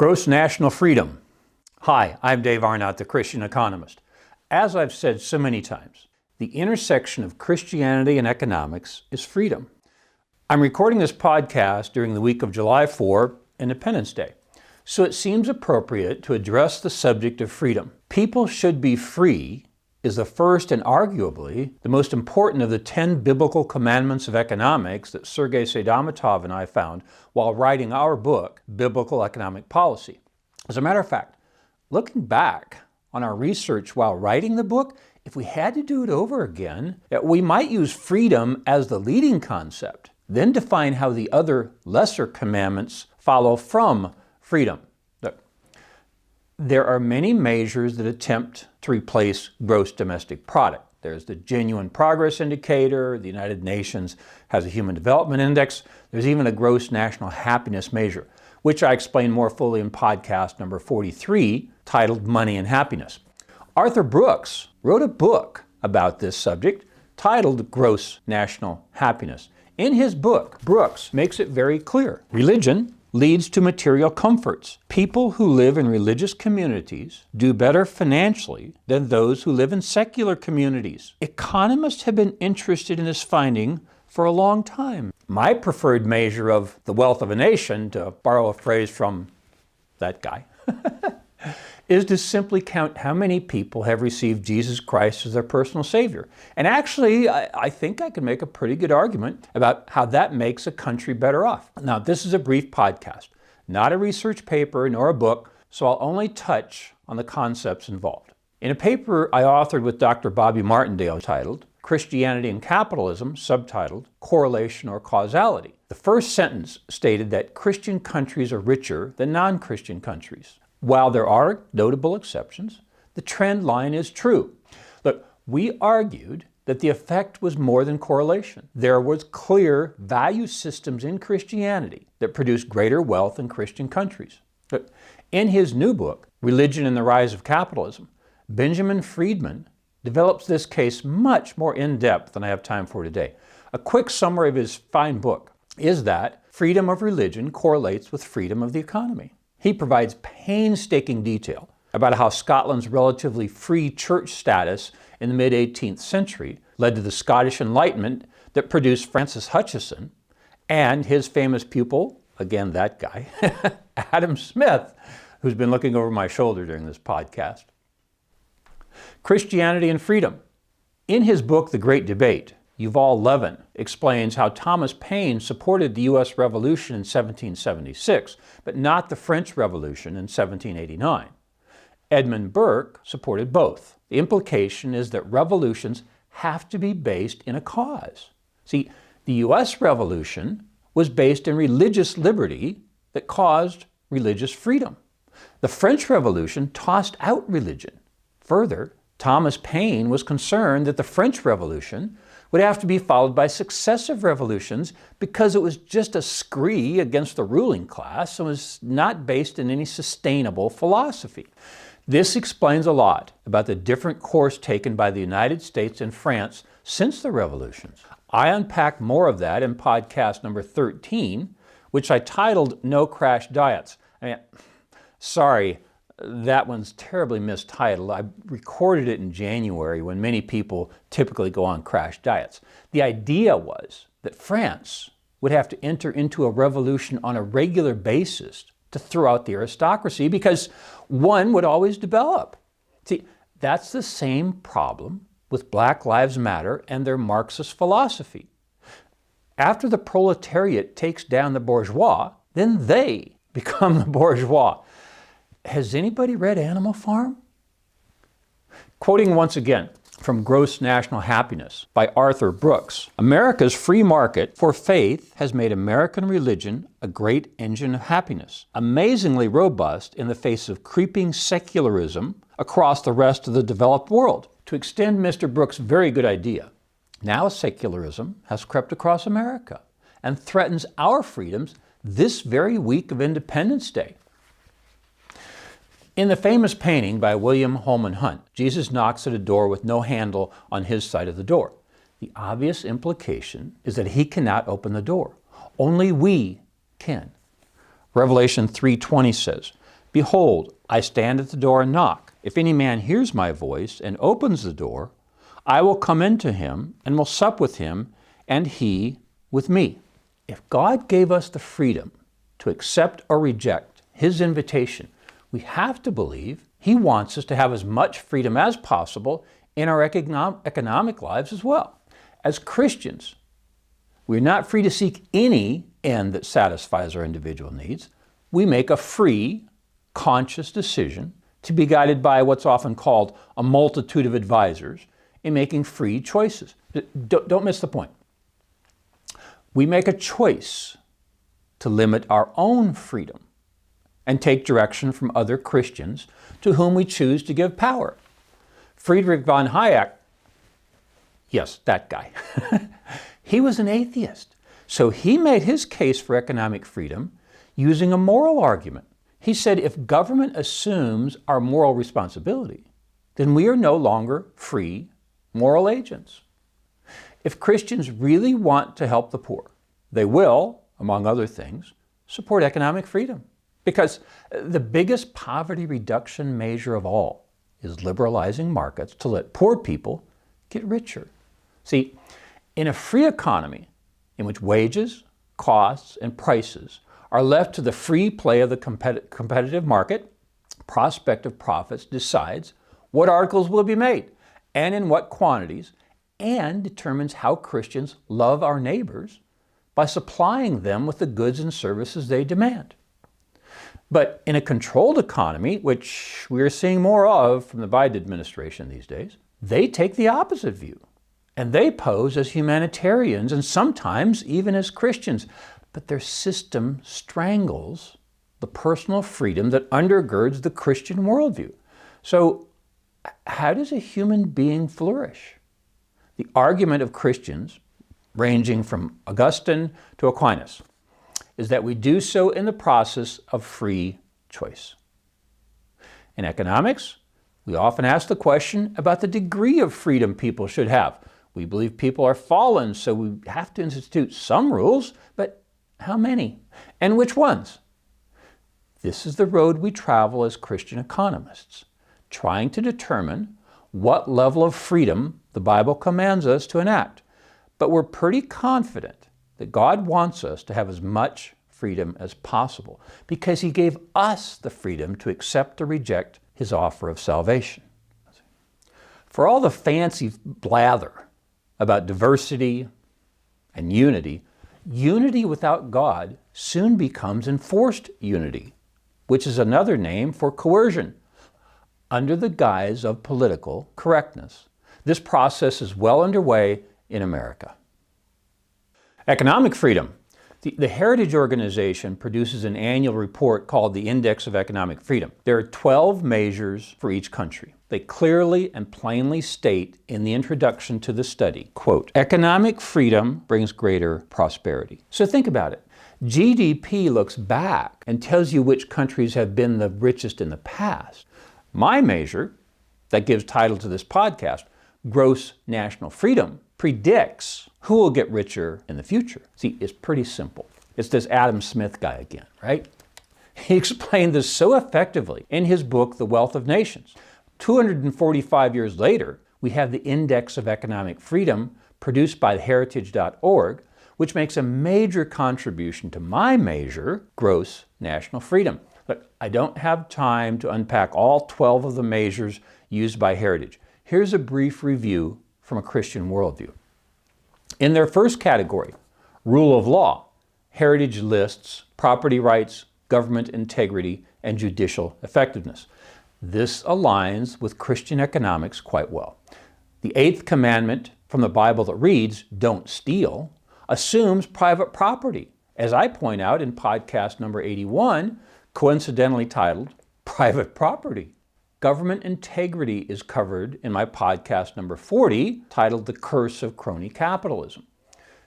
Gross national freedom. Hi, I'm Dave Arnott, the Christian Economist. As I've said so many times, the intersection of Christianity and economics is freedom. I'm recording this podcast during the week of July 4, Independence Day, so it seems appropriate to address the subject of freedom. People should be free is the first and arguably the most important of the 10 biblical commandments of economics that Sergei Seidamatov and I found while writing our book, Biblical Economic Policy. As a matter of fact, looking back on our research while writing the book, if we had to do it over again, we might use freedom as the leading concept, then define how the other lesser commandments follow from freedom. There are many measures that attempt to replace gross domestic product. There's the Genuine Progress Indicator, the United Nations has a Human Development Index, there's even a gross national happiness measure, which I explain more fully in podcast number 43, titled Money and Happiness. Arthur Brooks wrote a book about this subject titled Gross National Happiness. In his book, Brooks makes it very clear. Religion leads to material comforts. People who live in religious communities do better financially than those who live in secular communities. Economists have been interested in this finding for a long time. My preferred measure of the wealth of a nation, to borrow a phrase from that guy, is to simply count how many people have received Jesus Christ as their personal Savior. And actually, I think I can make a pretty good argument about how that makes a country better off. Now, this is a brief podcast, not a research paper nor a book, so I'll only touch on the concepts involved. In a paper I authored with Dr. Bobby Martindale titled Christianity and Capitalism, subtitled Correlation or Causality, the first sentence stated that Christian countries are richer than non-Christian countries. While there are notable exceptions, the trend line is true. Look, we argued that the effect was more than correlation. There was clear value systems in Christianity that produced greater wealth in Christian countries. Look, in his new book, Religion and the Rise of Capitalism, Benjamin Friedman develops this case much more in depth than I have time for today. A quick summary of his fine book is that freedom of religion correlates with freedom of the economy. He provides painstaking detail about how Scotland's relatively free church status in the mid-18th century led to the Scottish Enlightenment that produced Francis Hutcheson and his famous pupil, again that guy, Adam Smith, who's been looking over my shoulder during this podcast. Christianity and freedom. In his book, The Great Debate, Yuval Levin explains how Thomas Paine supported the U.S. Revolution in 1776, but not the French Revolution in 1789. Edmund Burke supported both. The implication is that revolutions have to be based in a cause. See, the U.S. Revolution was based in religious liberty that caused religious freedom. The French Revolution tossed out religion. Further, Thomas Paine was concerned that the French Revolution would have to be followed by successive revolutions because it was just a scree against the ruling class and was not based in any sustainable philosophy. This explains a lot about the different course taken by the United States and France since the revolutions. I unpack more of that in podcast number 13, which I titled No Crash Diets. Sorry, that one's terribly mistitled. I recorded it in January when many people typically go on crash diets. The idea was that France would have to enter into a revolution on a regular basis to throw out the aristocracy because one would always develop. See, that's the same problem with Black Lives Matter and their Marxist philosophy. After the proletariat takes down the bourgeois, then they become the bourgeois. Has anybody read Animal Farm? Quoting once again from Gross National Happiness by Arthur Brooks, America's free market for faith has made American religion a great engine of happiness, amazingly robust in the face of creeping secularism across the rest of the developed world. To extend Mr. Brooks' very good idea, now secularism has crept across America and threatens our freedoms this very week of Independence Day. In the famous painting by William Holman Hunt, Jesus knocks at a door with no handle on his side of the door. The obvious implication is that he cannot open the door. Only we can. Revelation 3:20 says, Behold, I stand at the door and knock. If any man hears my voice and opens the door, I will come into him and will sup with him, and he with me. If God gave us the freedom to accept or reject his invitation, we have to believe he wants us to have as much freedom as possible in our economic lives as well. As Christians, we're not free to seek any end that satisfies our individual needs. We make a free, conscious decision to be guided by what's often called a multitude of advisors in making free choices. Don't miss the point. We make a choice to limit our own freedom and take direction from other Christians to whom we choose to give power. Friedrich von Hayek, yes, that guy, he was an atheist. So he made his case for economic freedom using a moral argument. He said if government assumes our moral responsibility, then we are no longer free moral agents. If Christians really want to help the poor, they will, among other things, support economic freedom. Because the biggest poverty reduction measure of all is liberalizing markets to let poor people get richer. See, in a free economy in which wages, costs, and prices are left to the free play of the competitive market, prospective profits decides what articles will be made and in what quantities, and determines how Christians love our neighbors by supplying them with the goods and services they demand. But in a controlled economy, which we're seeing more of from the Biden administration these days, they take the opposite view. And they pose as humanitarians and sometimes even as Christians. But their system strangles the personal freedom that undergirds the Christian worldview. So how does a human being flourish? The argument of Christians, ranging from Augustine to Aquinas, is that we do so in the process of free choice. In economics, we often ask the question about the degree of freedom people should have. We believe people are fallen, so we have to institute some rules, but how many? And which ones? This is the road we travel as Christian economists, trying to determine what level of freedom the Bible commands us to enact. But we're pretty confident that God wants us to have as much freedom as possible because he gave us the freedom to accept or reject his offer of salvation. For all the fancy blather about diversity and unity, unity without God soon becomes enforced unity, which is another name for coercion, under the guise of political correctness. This process is well underway in America. Economic freedom. The Heritage Organization produces an annual report called the Index of Economic Freedom. There are 12 measures for each country. They clearly and plainly state in the introduction to the study, quote, economic freedom brings greater prosperity. So think about it. GDP looks back and tells you which countries have been the richest in the past. My measure, that gives title to this podcast, gross national freedom, predicts who will get richer in the future. See, it's pretty simple. It's this Adam Smith guy again, right? He explained this so effectively in his book, The Wealth of Nations. 245 years later, we have the Index of Economic Freedom produced by heritage.org, which makes a major contribution to my measure, gross national freedom. Look, I don't have time to unpack all 12 of the measures used by Heritage. Here's a brief review from a Christian worldview. In their first category, rule of law, Heritage lists property rights, government integrity, and judicial effectiveness. This aligns with Christian economics quite well. The 8th commandment from the Bible that reads, "Don't steal," assumes private property, as I point out in podcast number 81, coincidentally titled, Private Property. Government integrity is covered in my podcast number 40, titled The Curse of Crony Capitalism.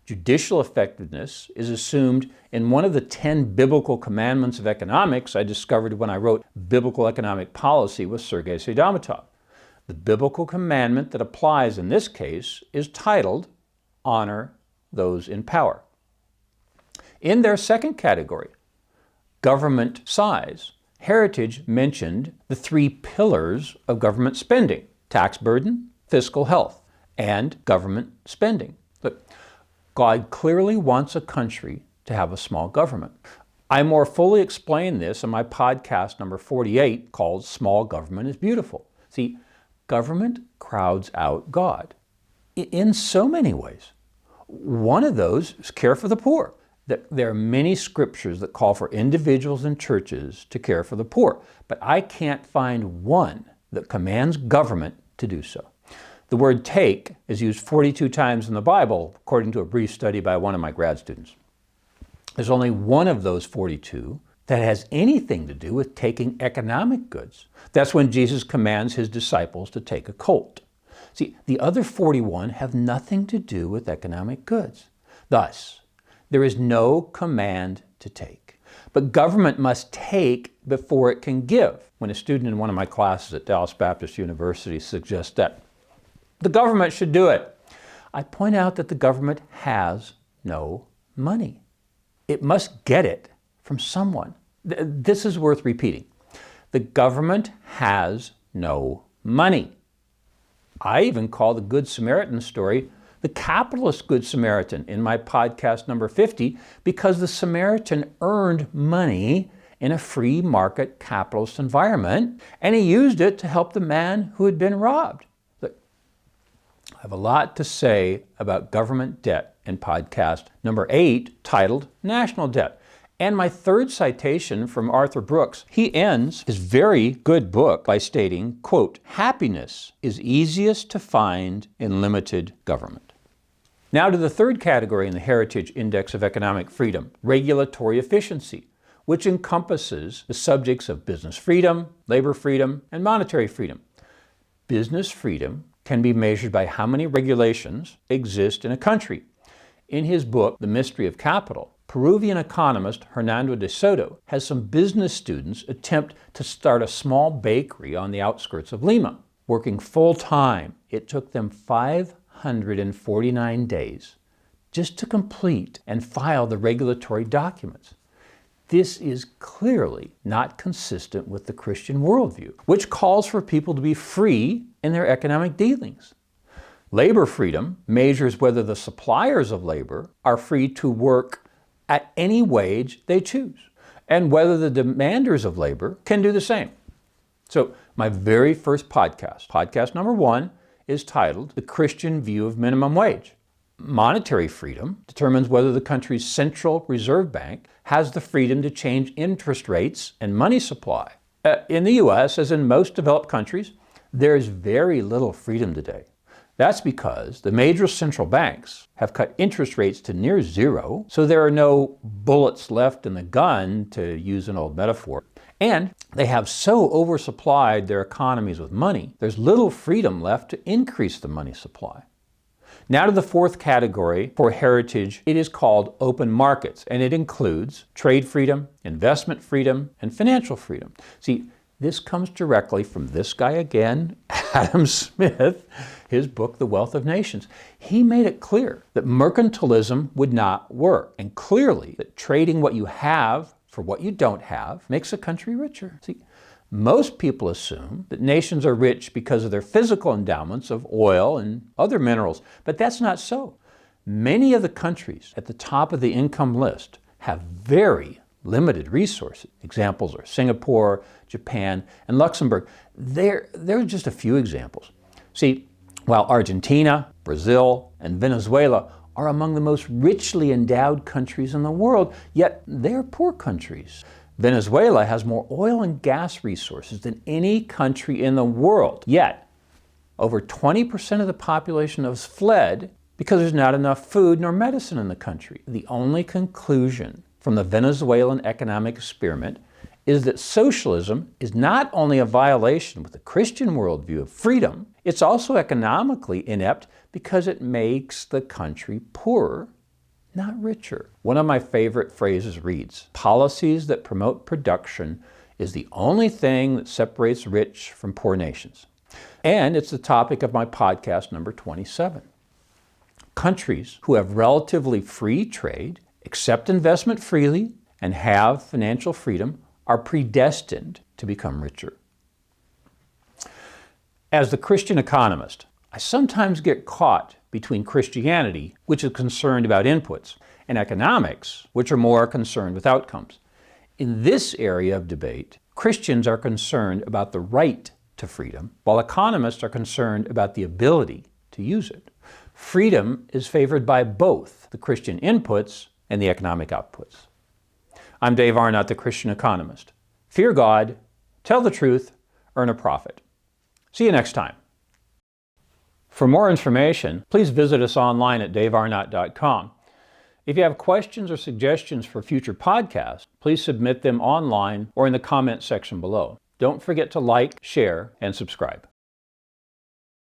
Judicial effectiveness is assumed in one of the 10 biblical commandments of economics I discovered when I wrote Biblical Economic Policy with Sergei Seidamatov. The biblical commandment that applies in this case is titled, Honor Those in Power. In their second category, government size, Heritage mentioned the three pillars of government spending: tax burden, fiscal health, and government spending. Look, God clearly wants a country to have a small government. I more fully explain this in my podcast number 48 called Small Government is Beautiful. See, government crowds out God in so many ways. One of those is care for the poor. There are many scriptures that call for individuals and churches to care for the poor, but I can't find one that commands government to do so. The word take is used 42 times in the Bible, according to a brief study by one of my grad students. There's only one of those 42 that has anything to do with taking economic goods. That's when Jesus commands his disciples to take a colt. See, the other 41 have nothing to do with economic goods. Thus, there is no command to take. But government must take before it can give. When a student in one of my classes at Dallas Baptist University suggests that the government should do it, I point out that the government has no money. It must get it from someone. This is worth repeating. The government has no money. I even call the Good Samaritan story the capitalist Good Samaritan in my podcast number 50 because the Samaritan earned money in a free market capitalist environment and he used it to help the man who had been robbed. Look, I have a lot to say about government debt in podcast number 8 titled National Debt. And my third citation from Arthur Brooks, he ends his very good book by stating, quote, "Happiness is easiest to find in limited government." Now to the third category in the Heritage Index of Economic Freedom, regulatory efficiency, which encompasses the subjects of business freedom, labor freedom, and monetary freedom. Business freedom can be measured by how many regulations exist in a country. In his book, The Mystery of Capital, Peruvian economist Hernando de Soto has some business students attempt to start a small bakery on the outskirts of Lima. Working full-time, it took them 549 days just to complete and file the regulatory documents. This is clearly not consistent with the Christian worldview, which calls for people to be free in their economic dealings. Labor freedom measures whether the suppliers of labor are free to work at any wage they choose, and whether the demanders of labor can do the same. So my very first podcast number 1, is titled The Christian View of Minimum Wage. Monetary freedom determines whether the country's central reserve bank has the freedom to change interest rates and money supply. In the U.S., as in most developed countries, there is very little freedom today. That's because the major central banks have cut interest rates to near zero, so there are no bullets left in the gun, to use an old metaphor. And they have so oversupplied their economies with money, there's little freedom left to increase the money supply. Now to the fourth category for heritage. It is called open markets, and it includes trade freedom, investment freedom, and financial freedom. See, this comes directly from this guy again, Adam Smith, his book, The Wealth of Nations. He made it clear that mercantilism would not work, and clearly that trading what you have for what you don't have makes a country richer. See, most people assume that nations are rich because of their physical endowments of oil and other minerals, but that's not so. Many of the countries at the top of the income list have very limited resources. Examples are Singapore, Japan, and Luxembourg. There are just a few examples. See, while Argentina, Brazil, and Venezuela are among the most richly endowed countries in the world, yet they're poor countries. Venezuela has more oil and gas resources than any country in the world, yet over 20% of the population has fled because there's not enough food nor medicine in the country. The only conclusion from the Venezuelan economic experiment is that socialism is not only a violation with the Christian worldview of freedom, it's also economically inept because it makes the country poorer, not richer. One of my favorite phrases reads, "Policies that promote production is the only thing that separates rich from poor nations." And it's the topic of my podcast number 27. Countries who have relatively free trade, accept investment freely, and have financial freedom are predestined to become richer. As the Christian economist, I sometimes get caught between Christianity, which is concerned about inputs, and economics, which are more concerned with outcomes. In this area of debate, Christians are concerned about the right to freedom, while economists are concerned about the ability to use it. Freedom is favored by both the Christian inputs and the economic outputs. I'm Dave Arnott, the Christian economist. Fear God, tell the truth, earn a profit. See you next time. For more information, please visit us online at davearnott.com. If you have questions or suggestions for future podcasts, please submit them online or in the comment section below. Don't forget to like, share, and subscribe.